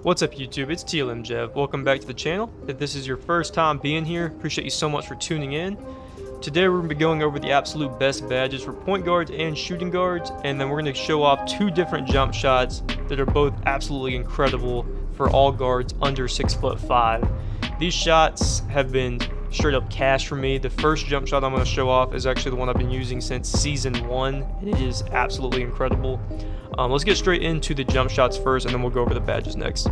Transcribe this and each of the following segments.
What's up YouTube, it's TLMJev. Welcome back to the channel. If this is your first time being here, appreciate you so much for tuning in. Today we're going to be going over the absolute best badges for point guards and shooting guards, and then we're going to show off two different jump shots that are both absolutely incredible for all guards under 6'5". These shots have been straight up cash for me. The first jump shot I'm going to show off is actually the one I've been using since season 1, and it is absolutely incredible. Let's get straight into the jump shots first, and then we'll go over the badges next.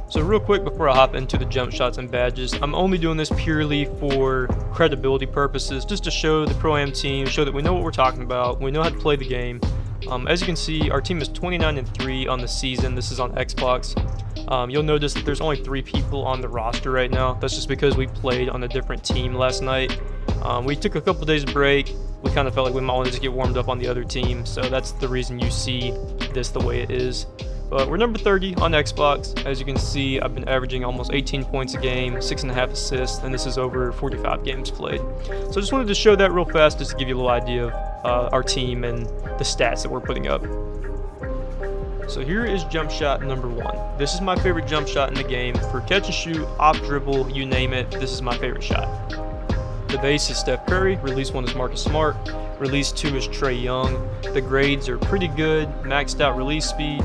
So real quick before I hop into the jump shots and badges, I'm only doing this purely for credibility purposes, just to show the Pro-Am team, show that we know what we're talking about, we know how to play the game. As you can see, our team is 29-3 on the season. This is on Xbox. You'll notice that there's only 3 people on the roster right now. That's just because we played on a different team last night. We took a couple days break. We kind of felt like we might want to just get warmed up on the other team, so that's the reason you see this the way it is. But we're number 30 on Xbox. As you can see, I've been averaging almost 18 points a game, 6.5 assists, and this is over 45 games played. So I just wanted to show that real fast just to give you a little idea of our team and the stats that we're putting up. So here is jump shot number 1. This is my favorite jump shot in the game. For catch and shoot, off dribble, you name it, this is my favorite shot. The base is Steph Curry, release 1 is Marcus Smart, release 2 is Trae Young. The grades are pretty good, maxed out release speed,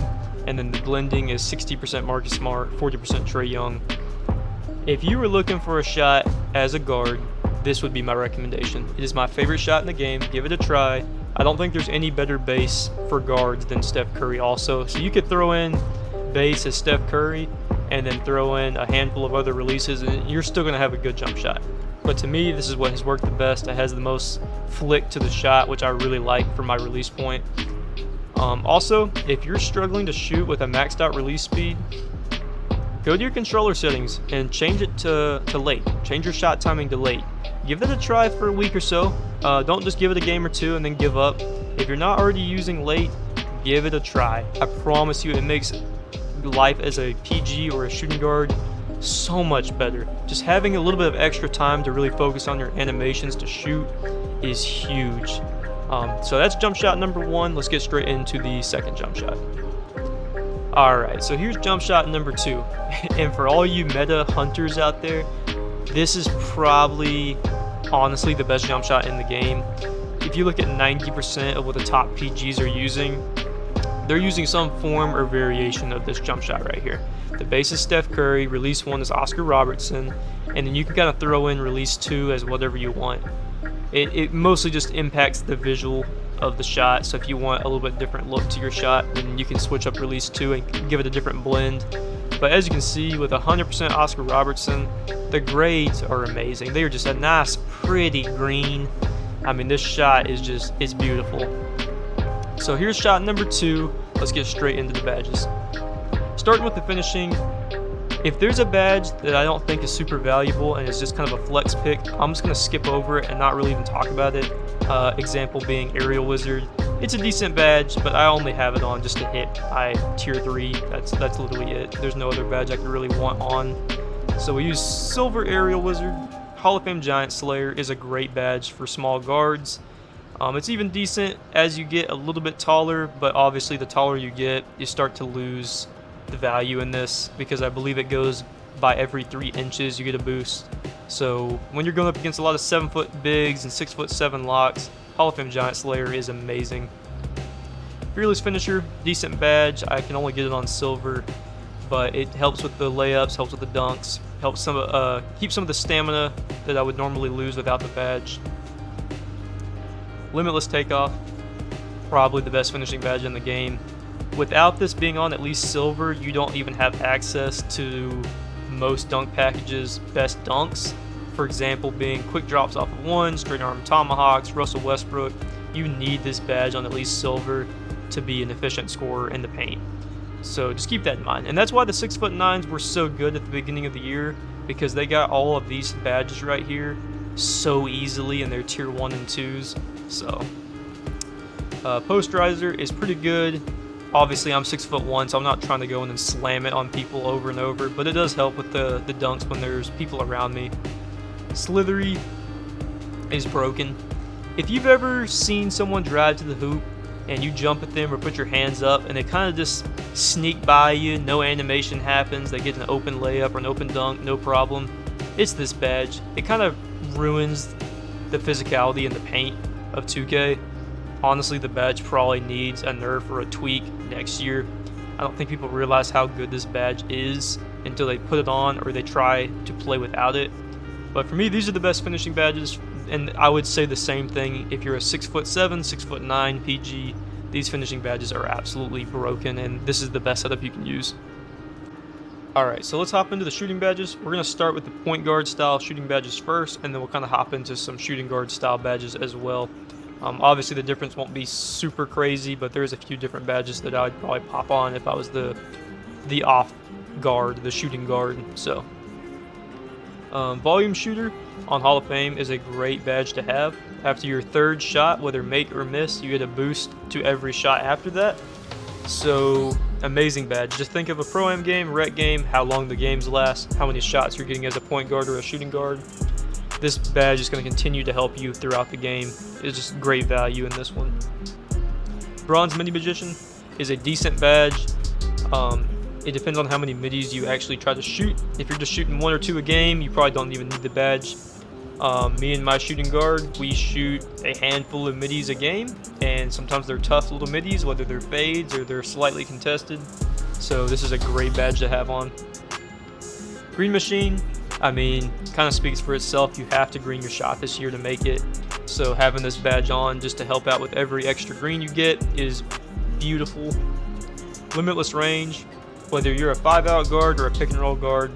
and then the blending is 60% Marcus Smart, 40% Trae Young. If you were looking for a shot as a guard, this would be my recommendation. It is my favorite shot in the game. Give it a try. I don't think there's any better base for guards than Steph Curry also. So you could throw in base as Steph Curry and then throw in a handful of other releases and you're still going to have a good jump shot. But to me, this is what has worked the best. It has the most flick to the shot, which I really like for my release point. Also, if you're struggling to shoot with a maxed out release speed, go to your controller settings and change it to late. Change your shot timing to late. Give it a try for a week or so. Don't just give it a game or two and then give up. If you're not already using late, give it a try. I promise you it makes life as a PG or a shooting guard so much better. Just having a little bit of extra time to really focus on your animations to shoot is huge. So that's jump shot number 1. Let's get straight into the second jump shot. Alright, so here's jump shot number 2. And for all you meta hunters out there, this is probably honestly the best jump shot in the game. If you look at 90% of what the top PGs are using, they're using some form or variation of this jump shot right here. The base is Steph Curry, release 1 is Oscar Robertson, and then you can kind of throw in release 2 as whatever you want. It mostly just impacts the visual of the shot, so if you want a little bit different look to your shot, then you can switch up release 2 and give it a different blend. But as you can see, with 100% Oscar Robertson, the grades are amazing. They are just a nice, pretty green. I mean, this shot is just, it's beautiful. So here's shot number 2. Let's get straight into the badges. Starting with the finishing, if there's a badge that I don't think is super valuable and is just kind of a flex pick, I'm just going to skip over it and not really even talk about it. Example being Aerial Wizard. It's a decent badge, but I only have it on just to hit tier 3. That's literally it. There's no other badge I could really want on. So we use Silver Aerial Wizard. Hall of Fame Giant Slayer is a great badge for small guards. It's even decent as you get a little bit taller, but obviously the taller you get, you start to lose the value in this because I believe it goes by every 3 inches you get a boost. So when you're going up against a lot of 7-foot bigs and 6'7" locks, Hall of Fame Giant Slayer is amazing. Fearless Finisher, decent badge. I can only get it on silver, but it helps with the layups, helps with the dunks, helps keep some of the stamina that I would normally lose without the badge. Limitless Takeoff, probably the best finishing badge in the game. Without this being on at least silver, you don't even have access to most dunk packages' best dunks. For example, being quick drops off of 1, straight arm tomahawks, Russell Westbrook. You need this badge on at least silver to be an efficient scorer in the paint. So just keep that in mind. And that's why the 6'9" were so good at the beginning of the year, because they got all of these badges right here so easily in their tier 1 and 2s. So Posterizer is pretty good. Obviously I'm 6'1", so I'm not trying to go in and slam it on people over and over, but it does help with the dunks when there's people around me. Slithery is broken. If you've ever seen someone drive to the hoop and you jump at them or put your hands up and they kind of just sneak by you, no animation happens, they get an open layup or an open dunk, no problem. It's this badge. It kind of ruins the physicality and the paint of 2K. Honestly, the badge probably needs a nerf or a tweak next year. I don't think people realize how good this badge is until they put it on or they try to play without it. But for me, these are the best finishing badges, and I would say the same thing if you're a 6'7", 6'9" PG. These finishing badges are absolutely broken, and this is the best setup you can use. Alright, so let's hop into the shooting badges. We're going to start with the point guard style shooting badges first, and then we'll kind of hop into some shooting guard style badges as well. Obviously the difference won't be super crazy, but there's a few different badges that I would probably pop on if I was the off guard, the shooting guard. So volume shooter on Hall of Fame is a great badge to have. After your third shot, whether make or miss, you get a boost to every shot after that. So amazing badge. Just think of a pro-am game, rec game, how long the games last, how many shots you're getting as a point guard or a shooting guard. This badge is going to continue to help you throughout the game. It's just great value in this one. Bronze Midi Magician is a decent badge. It depends on how many middies you actually try to shoot. If you're just shooting 1 or 2 a game, you probably don't even need the badge. Me and my shooting guard, we shoot a handful of middies a game, and sometimes they're tough little middies, whether they're fades or they're slightly contested. So this is a great badge to have on. Green Machine, I mean, kind of speaks for itself. You have to green your shot this year to make it. So having this badge on just to help out with every extra green you get is beautiful. Limitless range, whether you're a 5-out guard or a pick and roll guard,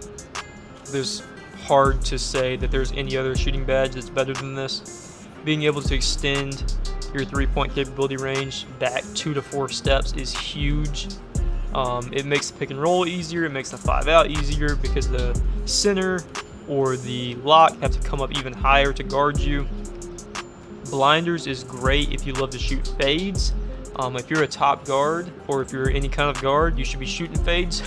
there's hard to say that there's any other shooting badge that's better than this. Being able to extend your 3-point capability range back 2 to 4 steps is huge. It makes the pick and roll easier, it makes the 5-out easier because the center or the lock have to come up even higher to guard you. Blinders is great if you love to shoot fades. If you're a top guard or if you're any kind of guard, you should be shooting fades.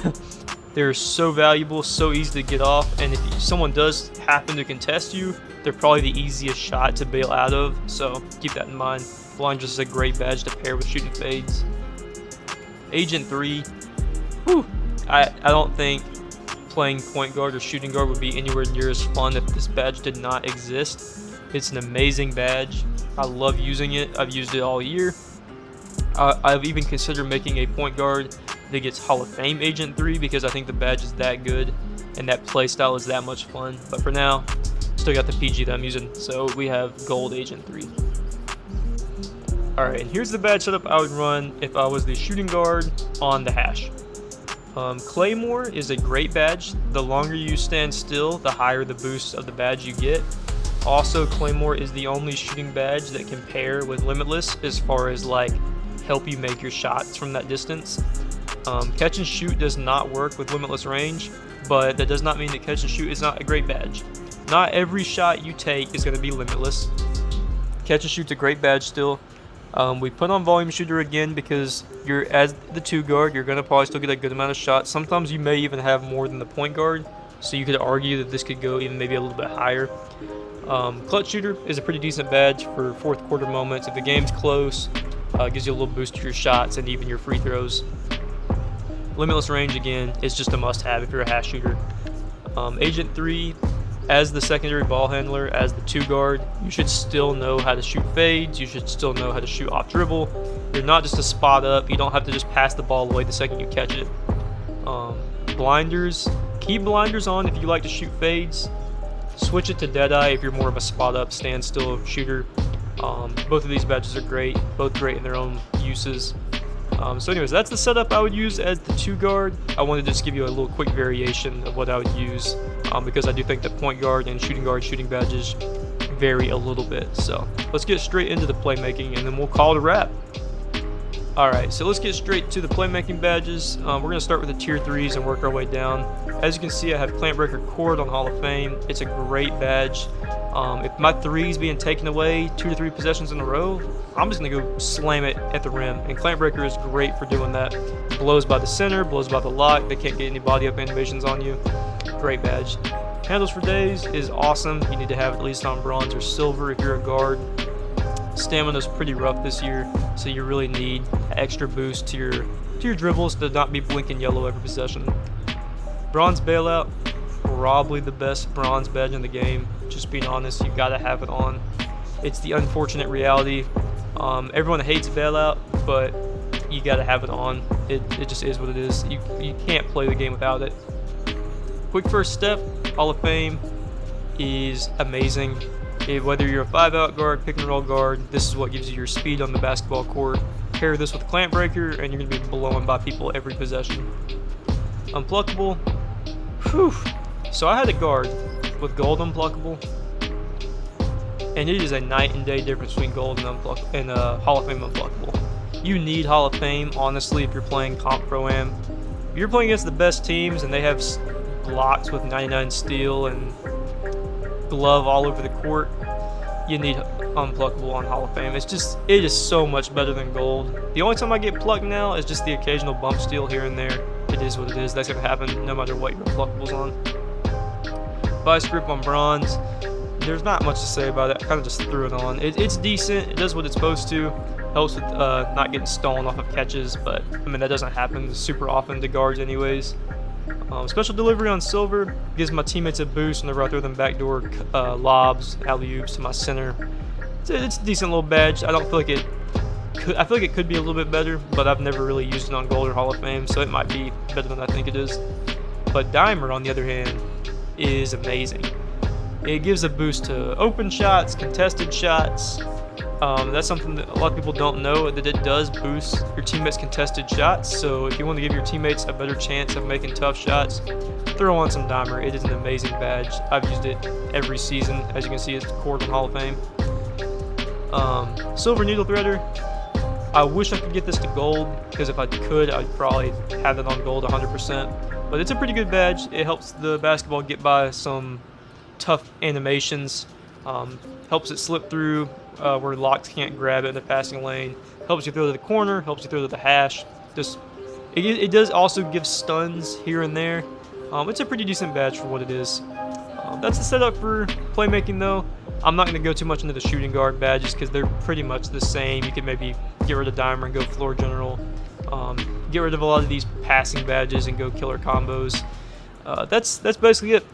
They're so valuable, so easy to get off, and if someone does happen to contest you, they're probably the easiest shot to bail out of, so keep that in mind. Blinders is a great badge to pair with shooting fades. Agent 3, whew, I don't think playing point guard or shooting guard would be anywhere near as fun if this badge did not exist. It's an amazing badge. I love using it. I've used it all year. I've even considered making a point guard that gets Hall of Fame Agent 3 because I think the badge is that good and that playstyle is that much fun. But for now, still got the PG that I'm using, so we have Gold Agent 3. Alright, and here's the badge setup I would run if I was the shooting guard on the hash. Claymore is a great badge. The longer you stand still, the higher the boost of the badge you get. Also, Claymore is the only shooting badge that can pair with Limitless as far as like help you make your shots from that distance. Catch and shoot does not work with Limitless range, but that does not mean that catch and shoot is not a great badge. Not every shot you take is going to be Limitless. Catch and shoot's a great badge still. We put on volume shooter again because you're as the 2 guard, you're going to probably still get a good amount of shots. Sometimes you may even have more than the point guard, so you could argue that this could go even maybe a little bit higher. Clutch shooter is a pretty decent badge for fourth quarter moments. If the game's close, gives you a little boost to your shots and even your free throws. Limitless range again is just a must-have if you're a hash shooter. Agent 3, as the secondary ball handler, as the 2 guard, you should still know how to shoot fades. You should still know how to shoot off dribble. You're not just a spot up. You don't have to just pass the ball away the second you catch it. Blinders, keep blinders on if you like to shoot fades. Switch it to Deadeye if you're more of a spot up, stand still shooter. Both of these badges are great, both great in their own uses. So anyways, that's the setup I would use as the 2 guard. I wanted to just give you a little quick variation of what I would use because I do think that point guard and shooting guard shooting badges vary a little bit. So let's get straight into the playmaking and then we'll call it a wrap. Alright, so let's get straight to the playmaking badges. We're going to start with the tier 3s and work our way down. As you can see, I have Clamp Breaker Cord on Hall of Fame. It's a great badge. If my 3's being taken away 2 to 3 possessions in a row, I'm just going to go slam it at the rim. And Clamp Breaker is great for doing that. Blows by the center, blows by the lock. They can't get any body up animations on you. Great badge. Handles for days is awesome. You need to have it at least on bronze or silver if you're a guard. Stamina's pretty rough this year, so you really need an extra boost to your dribbles to not be blinking yellow every possession. Bronze Bailout, probably the best bronze badge in the game. Just being honest, you gotta have it on. It's the unfortunate reality. Everyone hates Bailout, but you gotta have it on. It just is what it is. You can't play the game without it. Quick first step, Hall of Fame is amazing. Whether you're a 5-out guard, pick and roll guard, this is what gives you your speed on the basketball court. Pair this with Clamp Breaker, and you're gonna be blowing by people every possession. Unpluckable. Whew. So I had a guard with gold unpluckable, and it is a night and day difference between gold and Hall of Fame unpluckable. You need Hall of Fame, honestly, if you're playing Comp Pro-Am. If you're playing against the best teams and they have blocks with 99 steal and glove all over the court, you need unpluckable on Hall of Fame. It is so much better than gold. The only time I get plucked now is just the occasional bump steal here and there. It is what it is. That's gonna happen no matter what your unpluckable's on. Vice grip on bronze. There's not much to say about it. I kind of just threw it on. It's decent. It does what it's supposed to. Helps with not getting stolen off of catches, but I mean that doesn't happen super often to guards anyways. Special delivery on silver gives my teammates a boost whenever I throw them backdoor lobs, alley-oops to my center. It's a decent little badge. I don't feel like I feel like it could be a little bit better, but I've never really used it on Gold or Hall of Fame, so it might be better than I think it is. But Dimer, on the other hand, is amazing. It gives a boost to open shots, contested shots. That's something that a lot of people don't know, that it does boost your teammates' contested shots. So if you want to give your teammates a better chance of making tough shots, throw on some Dimer. It is an amazing badge. I've used it every season. As you can see, it's core in Hall of Fame. Silver Needle Threader. I wish I could get this to gold, because if I could, I'd probably have it on gold 100%. But it's a pretty good badge. It helps the basketball get by some tough animations. Helps it slip through where locks can't grab it in the passing lane. Helps you throw to the corner. Helps you throw to the hash. It does also give stuns here and there. It's a pretty decent badge for what it is. That's the setup for playmaking though. I'm not going to go too much into the shooting guard badges because they're pretty much the same. You can maybe get rid of Dimer and go floor general. Get rid of a lot of these passing badges and go killer combos. That's basically it.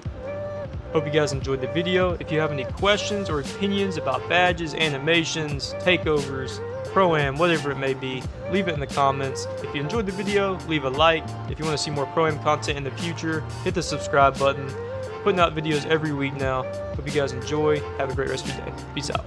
Hope you guys enjoyed the video. If you have any questions or opinions about badges, animations, takeovers, Pro-Am, whatever it may be, leave it in the comments. If you enjoyed the video, leave a like. If you want to see more Pro-Am content in the future, hit the subscribe button. Putting out videos every week now. Hope you guys enjoy. Have a great rest of your day. Peace out.